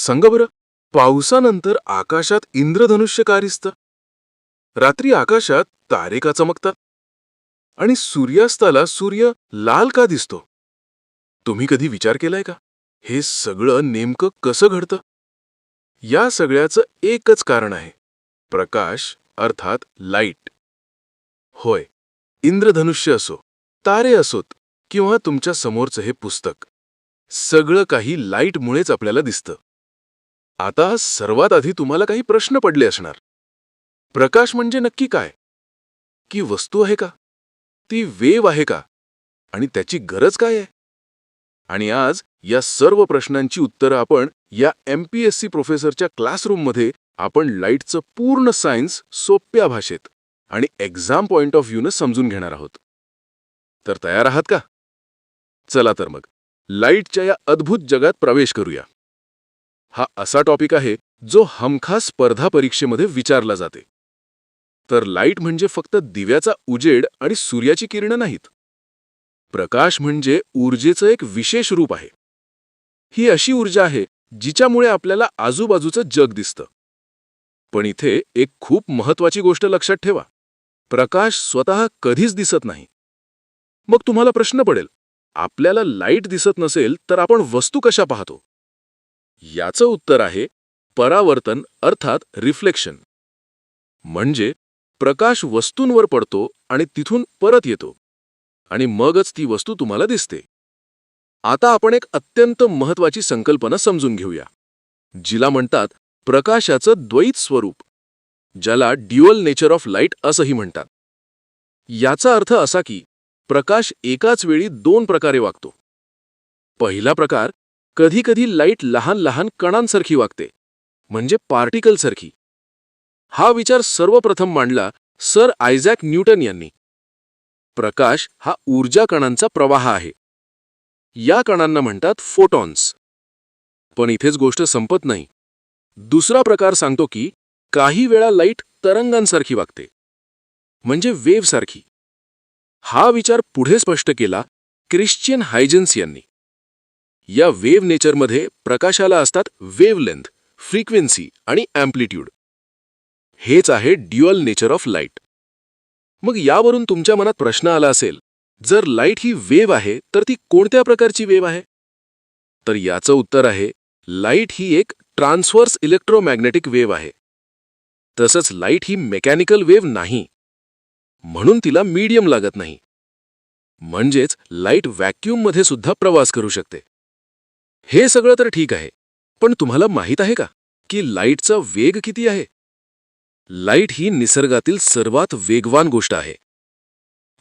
सांगा बरं, पावसानंतर आकाशात इंद्रधनुष्य का दिसतं? रात्री आकाशात तारे का चमकतात? आणि सूर्यास्ताला सूर्य लाल का दिसतो? तुम्ही कधी विचार केलाय का? हे सगळं नेमकं कसं घडतं? या सगळ्याचं एकच कारण आहे, प्रकाश अर्थात लाईट. होय, इंद्रधनुष्य असो, तारे असोत किंवा तुमच्या समोरचं हे पुस्तक, सगळं काही लाईटमुळेच आपल्याला दिसतं. आता सर्वात आधी तुम्हाला काही प्रश्न पडले असणार. प्रकाश म्हणजे नक्की काय? की वस्तू आहे का? ती वेव्ह आहे का? आणि त्याची गरज काय आहे? आणि आज या सर्व प्रश्नांची उत्तरं आपण या MPSC प्रोफेसरच्या क्लासरूममध्ये आपण लाईटचं पूर्ण सायन्स सोप्या भाषेत आणि एक्झाम पॉइंट ऑफ व्ह्यूनं समजून घेणार आहोत. तर तयार आहात का? चला तर मग लाईटच्या या अद्भुत जगात प्रवेश करूया. हा असा टॉपिक आहे जो हमखास स्पर्धा परीक्षेमध्ये विचारला जाते. तर लाईट म्हणजे फक्त दिव्याचा उजेड आणि सूर्याची किरणं नाहीत. प्रकाश म्हणजे ऊर्जेचं एक विशेष रूप आहे. ही अशी ऊर्जा आहे जिच्यामुळे आपल्याला आजूबाजूचं जग दिसतं. पण इथे एक खूप महत्वाची गोष्ट लक्षात ठेवा. प्रकाश स्वतः कधीच दिसत नाही. मग तुम्हाला प्रश्न पडेल, आपल्याला लाईट दिसत नसेल तर आपण वस्तू कशा पाहतो? याचं उत्तर आहे परावर्तन अर्थात रिफ्लेक्शन. म्हणजे प्रकाश वस्तूंवर पडतो आणि तिथून परत येतो आणि मगच ती वस्तू तुम्हाला दिसते. आता आपण एक अत्यंत महत्वाची संकल्पना समजून घेऊया, जिला म्हणतात प्रकाशाचं द्वैत स्वरूप, ज्याला ड्युअल नेचर ऑफ लाईट असंही म्हणतात. याचा अर्थ असा की प्रकाश एकाच वेळी दोन प्रकारे वागतो. पहिला प्रकार, कधीकधी लाईट लहान लहान कणांसारखी वागते, म्हणजे पार्टिकलसारखी. हा विचार सर्वप्रथम मांडला सर आयझॅक न्यूटन यांनी. प्रकाश हा ऊर्जा कणांचा प्रवाह आहे. या कणांना म्हणतात फोटॉन्स. पण इथेच गोष्ट संपत नाही. दुसरा प्रकार सांगतो की काही वेळा लाईट तरंगांसारखी वागते, म्हणजे वेव्हसारखी. हा विचार पुढे स्पष्ट केला ख्रिश्चियन हायजेन्स यांनी. या वेव्ह नेचरमध्ये प्रकाशाला असतात वेव्हलेंथ, फ्रिक्वेन्सी आणि अँप्लिट्यूड. हेच आहे ड्युअल नेचर ऑफ लाईट. मग यावरून तुमच्या मनात प्रश्न आला असेल, जर लाईट ही वेव्ह आहे तर ती कोणत्या प्रकारची वेव्ह आहे? तर याचं उत्तर आहे, लाईट ही एक ट्रान्सव्हर्स इलेक्ट्रोमॅग्नेटिक वेव्ह आहे. तसंच लाईट ही मेकॅनिकल वेव्ह नाही, म्हणून तिला मीडियम लागत नाही. म्हणजेच लाईट व्हॅक्यूममध्ये सुद्धा प्रवास करू शकते. हे सगळं तर ठीक आहे, पण तुम्हाला माहीत आहे का की लाईटचा वेग किती आहे? लाईट ही निसर्गातील सर्वात वेगवान गोष्ट आहे.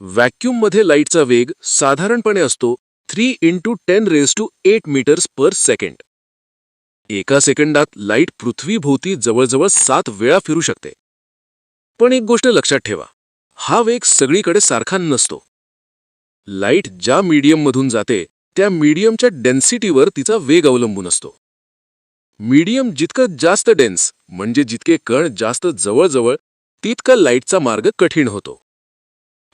व्हॅक्यूममध्ये लाईटचा वेग साधारणपणे असतो 3 × 10⁸ मीटर्स पर सेकंड. एका सेकंदात लाईट पृथ्वीभोवती जवळजवळ 7 वेळा फिरू शकते. पण एक गोष्ट लक्षात ठेवा, हा वेग सगळीकडे सारखा नसतो. लाईट ज्या मीडियममधून जाते त्या मीडियमच्या डेन्सिटीवर तिचा वेग अवलंबून असतो. मीडियम जितकं जास्त डेन्स, म्हणजे जितके कण जास्त जवळजवळ, तितका लाईटचा मार्ग कठीण होतो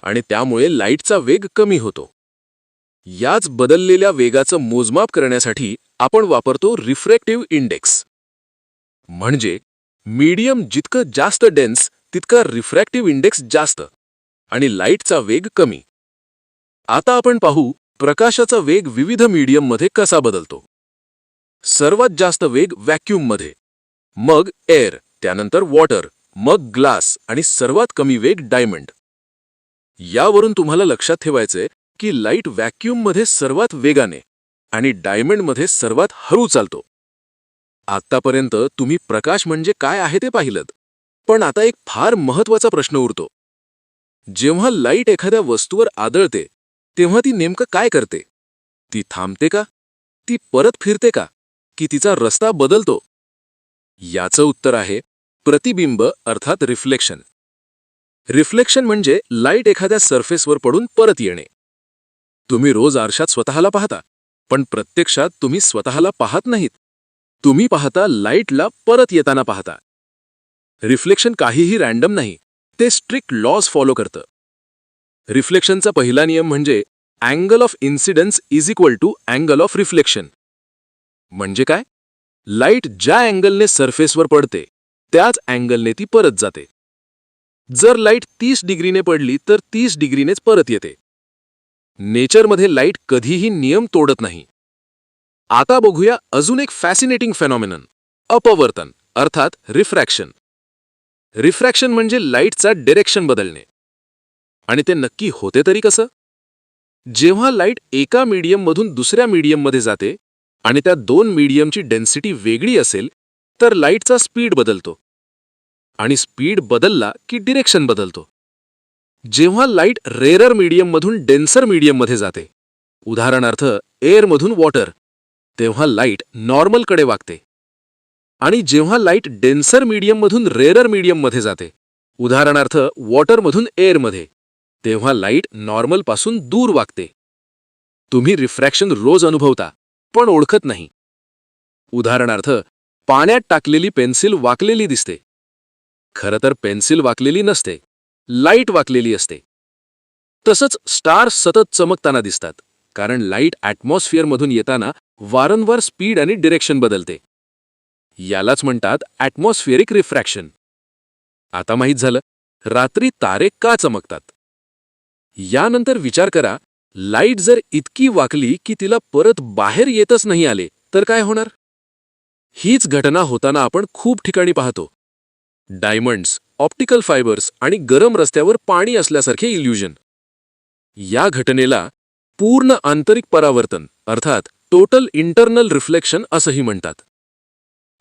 आणि त्यामुळे लाईटचा वेग कमी होतो. याच बदललेल्या वेगाचं मोजमाप करण्यासाठी आपण वापरतो रिफ्रॅक्टिव्ह इंडेक्स. म्हणजे मीडियम जितकं जास्त डेन्स तितका रिफ्रॅक्टिव्ह इंडेक्स जास्त आणि लाईटचा वेग कमी. आता आपण पाहू प्रकाशाचा वेग विविध मीडियममध्ये कसा बदलतो. सर्वात जास्त वेग व्हॅक्यूममध्ये, मग एअर, त्यानंतर वॉटर, मग ग्लास आणि सर्वात कमी वेग डायमंड. यावरून तुम्हाला लक्षात ठेवायचंय की लाईट व्हॅक्यूममध्ये सर्वात वेगाने आणि डायमंडमध्ये सर्वात हळू चालतो. आत्तापर्यंत तुम्ही प्रकाश म्हणजे काय आहे ते पाहिलं, पण आता एक फार महत्वाचा प्रश्न उरतो. जेव्हा लाईट एखाद्या वस्तूवर आदळते तेव्हा ती नेमकं काय करते? ती थांबते का? ती परत फिरते का? की तिचा रस्ता बदलतो? याचं उत्तर आहे प्रतिबिंब अर्थात रिफ्लेक्शन. रिफ्लेक्शन म्हणजे लाईट एखाद्या सरफेसवर पडून परत येणे. तुम्ही रोज आरशात स्वतःला पाहता, पण प्रत्यक्षात तुम्ही स्वतःला पाहत नाहीत. तुम्ही पाहता लाईटला परत येताना पाहता. रिफ्लेक्शन काहीही रॅन्डम नाही, ते स्ट्रिक्ट लॉज फॉलो करतं. रिफ्लेक्शनचा पहिला नियम म्हणजे angle of incidence is equal to angle of reflection. म्हणजे काय? लाईट ज्या अँगलने सरफेसवर पडते त्याच अँगलने ती परत जाते. जर लाईट 30 डिग्रीने पडली तर 30 डिग्रीनेच परत येते. नेचरमध्ये लाईट कधीही नियम तोडत नाही. आता बघूया अजून एक फॅसिनेटिंग फेनॉमेनन, अपवर्तन अर्थात रिफ्रॅक्शन. रिफ्रॅक्शन म्हणजे लाईटचा डिरेक्शन बदलणे. आणि ते नक्की होते तरी कसं? जेव्हा लाईट एका मीडियममधून दुसऱ्या मीडियममध्ये जाते आणि त्या दोन मीडियमची डेन्सिटी वेगळी असेल तर लाईटचा स्पीड बदलतो. आणि स्पीड बदलला की डिरेक्शन बदलतो. जेव्हा लाईट रेअरर मीडियममधून डेन्सर मीडियममध्ये जाते, उदाहरणार्थ एअरमधून वॉटर, तेव्हा लाईट नॉर्मलकडे वागते. आणि जेव्हा लाईट डेन्सर मीडियममधून रेअरर मीडियममध्ये जाते, उदाहरणार्थ वॉटरमधून एअरमध्ये, तेव्हा लाईट नॉर्मलपासून दूर वागते. तुम्ही रिफ्रॅक्शन रोज अनुभवता पण ओळखत नाही. उदाहरणार्थ पाण्यात टाकलेली पेन्सिल वाकलेली दिसते. खरं तर पेन्सिल वाकलेली नसते, लाईट वाकलेली असते. तसंच स्टार्स सतत चमकताना दिसतात कारण लाईट ॲटमॉस्फिअरमधून येताना वारंवार स्पीड आणि डिरेक्शन बदलते. यालाच म्हणतात ॲटमॉस्फिअरिक रिफ्रॅक्शन. आता माहीत झालं रात्री तारे का चमकतात. यानंतर विचार करा, लाईट जर इतकी वाकली की तिला परत बाहेर येतच नाही आले तर काय होणार? हीच घटना होताना आपण खूप ठिकाणी पाहतो. डायमंड्स, ऑप्टिकल फायबर्स आणि गरम रस्त्यावर पाणी असल्यासारखे इल्युजन. या घटनेला पूर्ण आंतरिक परावर्तन अर्थात टोटल इंटरनल रिफ्लेक्शन असंही म्हणतात.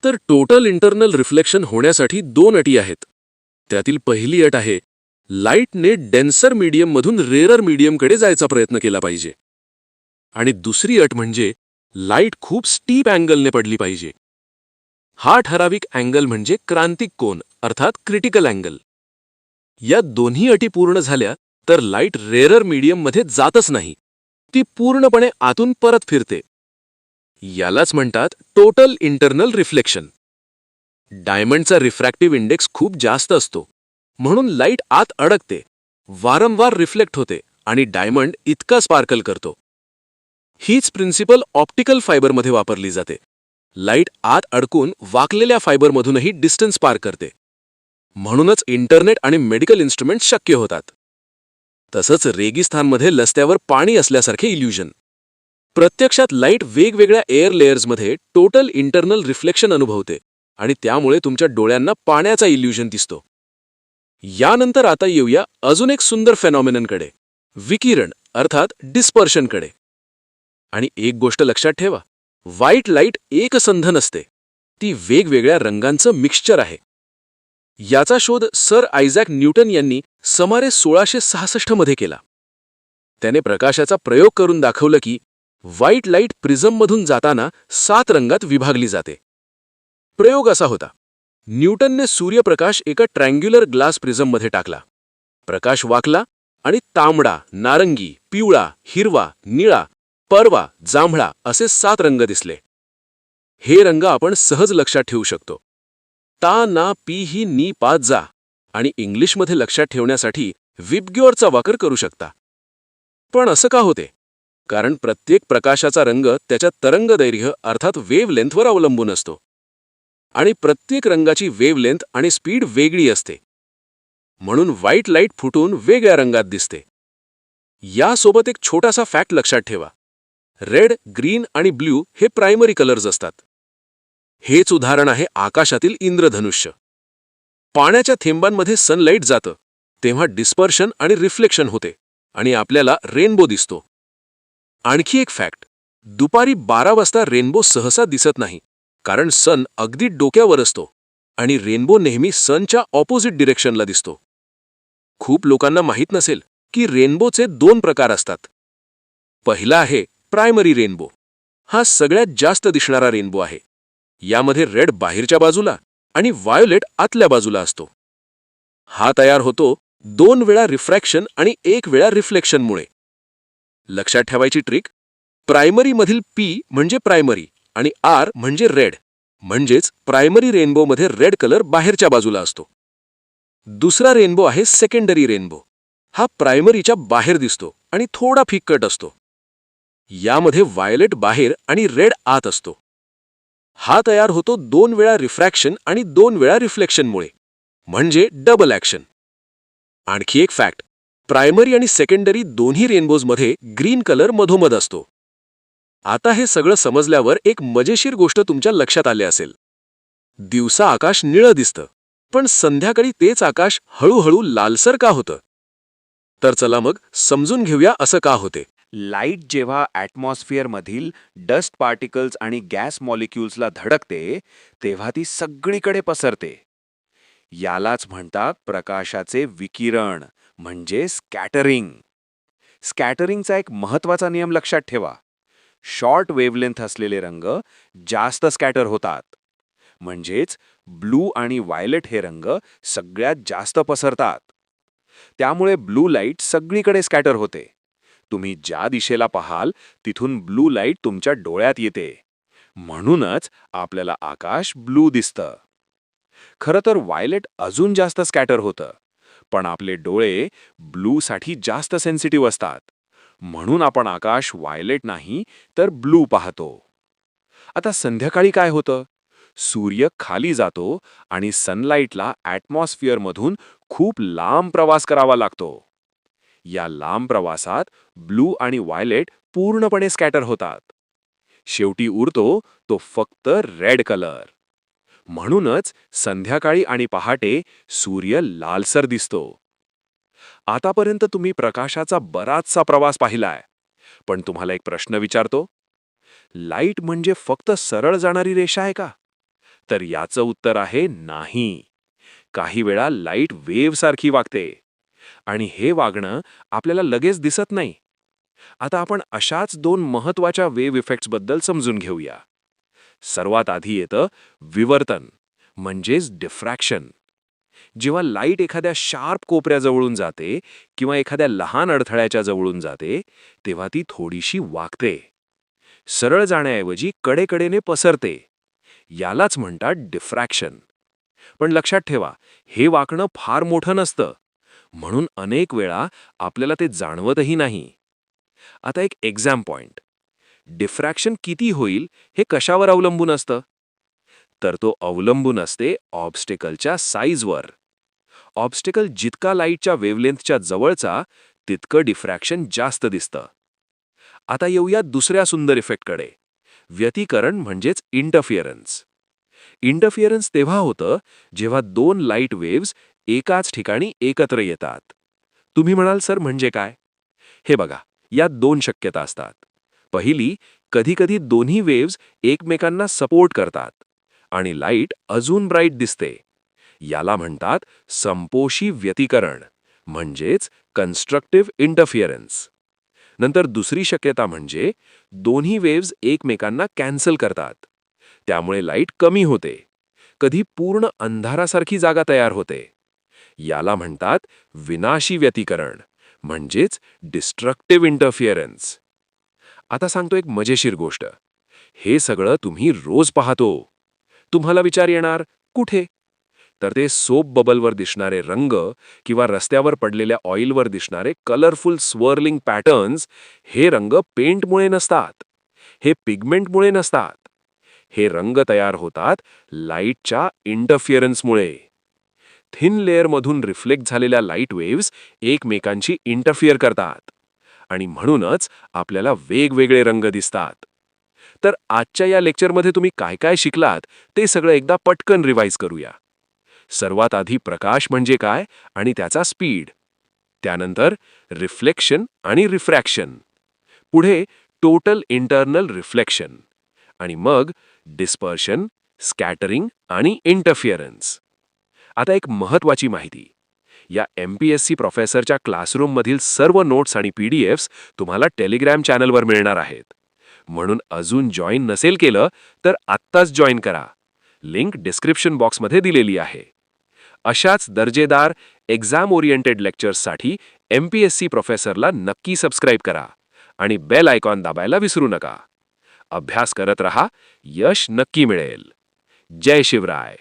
तर टोटल इंटरनल रिफ्लेक्शन होण्यासाठी 2 अटी आहेत. त्यातील पहिली अट आहे लाईटने डेन्सर मीडियममधून रेअरर मीडियमकडे जायचा प्रयत्न केला पाहिजे. आणि दुसरी अट म्हणजे लाईट खूप स्टीप अँगलने पडली पाहिजे. हा ठराविक अँगल म्हणजे क्रांतिक कोन अर्थात क्रिटिकल अँगल. या दोन्ही अटी पूर्ण झाल्या तर लाईट रेअरर मीडियममध्ये जातच नाही, ती पूर्णपणे आतून परत फिरते. यालाच म्हणतात टोटल इंटरनल रिफ्लेक्शन. डायमंडचा रिफ्रॅक्टिव्ह इंडेक्स खूप जास्त असतो, म्हणून लाईट आत अडकते, वारंवार रिफ्लेक्ट होते आणि डायमंड इतका स्पार्कल करतो. हीच प्रिन्सिपल ऑप्टिकल फायबरमध्ये वापरली जाते. लाईट आत अडकून वाकलेल्या फायबरमधूनही डिस्टन्स पार करते. म्हणूनच इंटरनेट आणि मेडिकल इन्स्ट्रुमेंट शक्य होतात. तसंच रेगिस्तानमध्ये रस्त्यावर पाणी असल्यासारखे इल्युजन. प्रत्यक्षात लाईट वेगवेगळ्या एअर लेयर्समध्ये टोटल इंटरनल रिफ्लेक्शन अनुभवते आणि त्यामुळे तुमच्या डोळ्यांना पाण्याचा इल्युजन दिसतो. यानंतर आता येऊया अजून एक सुंदर फेनॉमेननकडे, विकिरण अर्थात डिस्पर्शनकडे. आणि एक गोष्ट लक्षात ठेवा, व्हाईट लाईट एकसंध नसते, ती वेगवेगळ्या रंगांचं मिक्सचर आहे. याचा शोध सर आयझॅक न्यूटन यांनी सुमारे 1666 मध्ये केला. त्याने प्रकाशाचा प्रयोग करून दाखवलं की व्हाईट लाईट प्रिझममधून जाताना 7 रंगात विभागली जाते. प्रयोग असा होता, न्यूटनने सूर्यप्रकाश एका ट्रँग्युलर ग्लास प्रिझममध्ये टाकला. प्रकाश वाकला आणि तांबडा, नारंगी, पिवळा, हिरवा, निळा, परवा, जांभळा असे 7 रंग दिसले. हे रंग आपण सहज लक्षात ठेवू शकतो. ता, ना, पी, ही, नी, पा, जा आणि इंग्लिशमध्ये लक्षात ठेवण्यासाठी विबग्योरचा वापर करू शकता. पण असं का होते? कारण प्रत्येक प्रकाशाचा रंग त्याच्या तरंगदैर्घ्य अर्थात वेव्हलेंथवर अवलंबून असतो. आणि प्रत्येक रंगाची वेव्हलेंथ आणि स्पीड वेगळी असते. म्हणून व्हाईट लाईट फुटून वेगळ्या रंगात दिसते. यासोबत एक छोटासा फॅक्ट लक्षात ठेवा. रेड, ग्रीन आणि ब्ल्यू हे प्रायमरी कलर्स असतात. हेच उदाहरण आहे आकाशातील इंद्रधनुष्य. पाण्याच्या थेंबांमध्ये सनलाईट जातं तेव्हा डिस्पर्शन आणि रिफ्लेक्शन होते आणि आपल्याला रेनबो दिसतो. आणखी एक फॅक्ट, दुपारी 12 वाजता रेनबो सहसा दिसत नाही कारण सन अगदी डोक्यावर असतो आणि रेनबो नेहमी सनच्या ऑपोजिट डिरेक्शनला दिसतो. खूप लोकांना माहीत नसेल की रेनबोचे 2 प्रकार असतात. पहिला आहे प्रायमरी रेनबो. हा सगळ्यात जास्त दिसणारा रेनबो आहे. यामध्ये रेड बाहेरच्या बाजूला आणि व्हायोलेट आतल्या बाजूला असतो. हा तयार होतो 2 वेळा रिफ्रॅक्शन आणि 1 वेळा रिफ्लेक्शनमुळे. लक्षात ठेवायची ट्रिक, प्रायमरीमधील पी म्हणजे प्रायमरी आणि आर म्हणजे रेड, म्हणजेच प्रायमरी रेनबोमध्ये रेड कलर बाहेरच्या बाजूला असतो. दुसरा रेनबो आहे सेकंडरी रेनबो. हा प्रायमरीच्या बाहेर दिसतो आणि थोडा फिक्कट असतो. यामध्ये व्हायोलेट बाहेर आणि रेड आत असतो. हा तयार होतो 2 वेळा रिफ्रॅक्शन आणि 2 वेळा रिफ्लेक्शनमुळे, म्हणजे डबल ॲक्शन. आणखी एक फॅक्ट, प्रायमरी आणि सेकंडरी दोन्ही रेनबोजमध्ये ग्रीन कलर मधोमध असतो. आता हे सगळं समजल्यावर एक मजेशीर गोष्ट तुमच्या लक्षात आली असेल. दिवसा आकाश निळं दिसतं, पण संध्याकाळी तेच आकाश हळूहळू लालसर का होतं? तर चला मग समजून घेऊया असं का होते. लाईट जेव्हा ॲटमॉस्फिअरमधील डस्ट पार्टिकल्स आणि गॅस मॉलिक्युल्सला धडकते तेव्हा ती सगळीकडे पसरते. यालाच म्हणतात प्रकाशाचे विकिरण म्हणजे स्कॅटरिंग. स्कॅटरिंगचा एक महत्त्वाचा नियम लक्षात ठेवा. शॉर्ट वेव्हलेंथ असलेले रंग जास्त स्कॅटर होतात. म्हणजेच ब्लू आणि व्हायलेट हे रंग सगळ्यात जास्त पसरतात. त्यामुळे ब्लू लाईट सगळीकडे स्कॅटर होते. तुम्ही ज्या दिशेला पाहाल तिथून ब्लू लाईट तुमच्या डोळ्यात येते. म्हणूनच आपल्याला आकाश ब्लू दिसतं. खरं तर व्हायलेट अजून जास्त स्कॅटर होतं, पण आपले डोळे ब्लूसाठी जास्त सेन्सिटिव्ह असतात. म्हणून आपण आकाश व्हायलेट नाही तर ब्लू पाहतो. आता संध्याकाळी काय होतं? सूर्य खाली जातो आणि सनलाईटला ॲटमॉस्फिअरमधून खूप लांब प्रवास करावा लागतो. या लांब प्रवासात ब्लू आणि व्हायलेट पूर्णपणे स्कॅटर होतात. शेवटी उरतो तो फक्त रेड कलर. म्हणूनच संध्याकाळी आणि पहाटे सूर्य लालसर दिसतो. आतापर्यंत तुम्ही प्रकाशाचा बराचसा प्रवास पाहिलाय, पण तुम्हाला एक प्रश्न विचारतो. लाईट म्हणजे फक्त सरळ जाणारी रेषा आहे का? तर याचं उत्तर आहे नाही. काही वेळा लाईट वेव्हसारखी वागते. आणि हे वागणं आपल्याला लगेच दिसत नाही. आता आपण अशाच 2 महत्त्वाच्या वेव्ह इफेक्ट्सबद्दल समजून घेऊया. सर्वात आधी येतं विवर्तन म्हणजेच डिफ्रॅक्शन. जेव्हा लाईट एखाद्या शार्प कोपऱ्याजवळून जाते किंवा एखाद्या लहान अडथळ्याच्या जवळून जाते तेव्हा ती थोडीशी वाकते. सरळ जाण्याऐवजी कडेकडेने पसरते. यालाच म्हणतात डिफ्रॅक्शन. पण लक्षात ठेवा, हे वाकणं फार मोठं नसतं. म्हणून अनेक वेळा आपल्याला ते जाणवतही नाही. आता एक एक्झाम पॉइंट. डिफ्रॅक्शन किती होईल हे कशावर अवलंबून असतं? तर तो अवलंबून असते ऑब्स्टेकलच्या साईजवर. ऑब्स्टेकल जितका लाईटच्या वेव्हलेंथच्या जवळचा तितकं डिफ्रॅक्शन जास्त दिसतं. आता येऊया दुसऱ्या सुंदर इफेक्टकडे, व्यतिकरण म्हणजेच इंटरफिअरन्स. इंटरफिअरन्स तेव्हा होतं जेव्हा 2 लाईट वेव्हज एकाच ठिकाणी एकत्र येतात. तुम्ही म्हणाल सर म्हणजे काय? हे बघा, यात 2 शक्यता असतात. पहिली, कधीकधी दोन्ही वेव्हज एकमेकांना सपोर्ट करतात आणि लाईट अजून ब्राईट दिसते. याला म्हणतात संपोषी व्यतिकरण म्हणजेच कन्स्ट्रक्टिव्ह इंटरफिअरन्स. नंतर दुसरी शक्यता म्हणजे दोन्ही वेव्हज एकमेकांना कॅन्सल करतात. त्यामुळे लाईट कमी होते. कधी पूर्ण अंधारासारखी जागा तयार होते. याला म्हणतात विनाशी व्यतिकरण म्हणजेच डिस्ट्रक्टिव्ह इंटरफिअरन्स. आता सांगतो एक मजेशीर गोष्ट. हे सगळं तुम्ही रोज पाहतो. तुम्हाला विचार येणार, कुठे? तर ते सोप बबलवर दिसणारे रंग किंवा रस्त्यावर पडलेल्या ऑइलवर दिसणारे कलरफुल स्वर्लिंग पॅटर्न्स हे रंग पेंटमुळे नसतात. हे पिगमेंटमुळे नसतात. हे रंग तयार होतात लाईटच्या इंटरफिअरन्समुळे. थिन लेअरमधून रिफ्लेक्ट झालेल्या लाईट वेव्हज एकमेकांशी इंटरफिअर करतात आणि म्हणूनच आपल्याला वेगवेगळे रंग दिसतात. तर आजच्या या लेक्चरमध्ये तुम्ही काय काय शिकलात ते सगळं एकदा पटकन रिवाइज करूया. सर्वात आधी प्रकाश म्हणजे काय आणि त्याचा स्पीड. त्यानंतर रिफ्लेक्शन आणि रिफ्रॅक्शन. पुढे टोटल इंटरनल रिफ्लेक्शन. आणि मग डिस्पर्शन, स्कॅटरिंग आणि इंटरफिअरन्स. आता एक महत्त्वाची माहिती. या MPSC प्रोफेसरच्या क्लासरूममधील सर्व नोट्स आणि PDFs तुम्हाला टेलिग्राम चॅनलवर मिळणार आहेत. म्हणून अजून जॉईन नसेल केलं तर आत्ताच जॉईन करा. लिंक डिस्क्रिप्शन बॉक्समध्ये दिलेली आहे. अशाच दर्जेदार एक्झाम ओरिएंटेड लेक्चर्ससाठी MPSC प्रोफेसरला नक्की सबस्क्राईब करा आणि बेल आयकॉन दाबायला विसरू नका. अभ्यास करत रहा, यश नक्की मिळेल. जय शिवराय.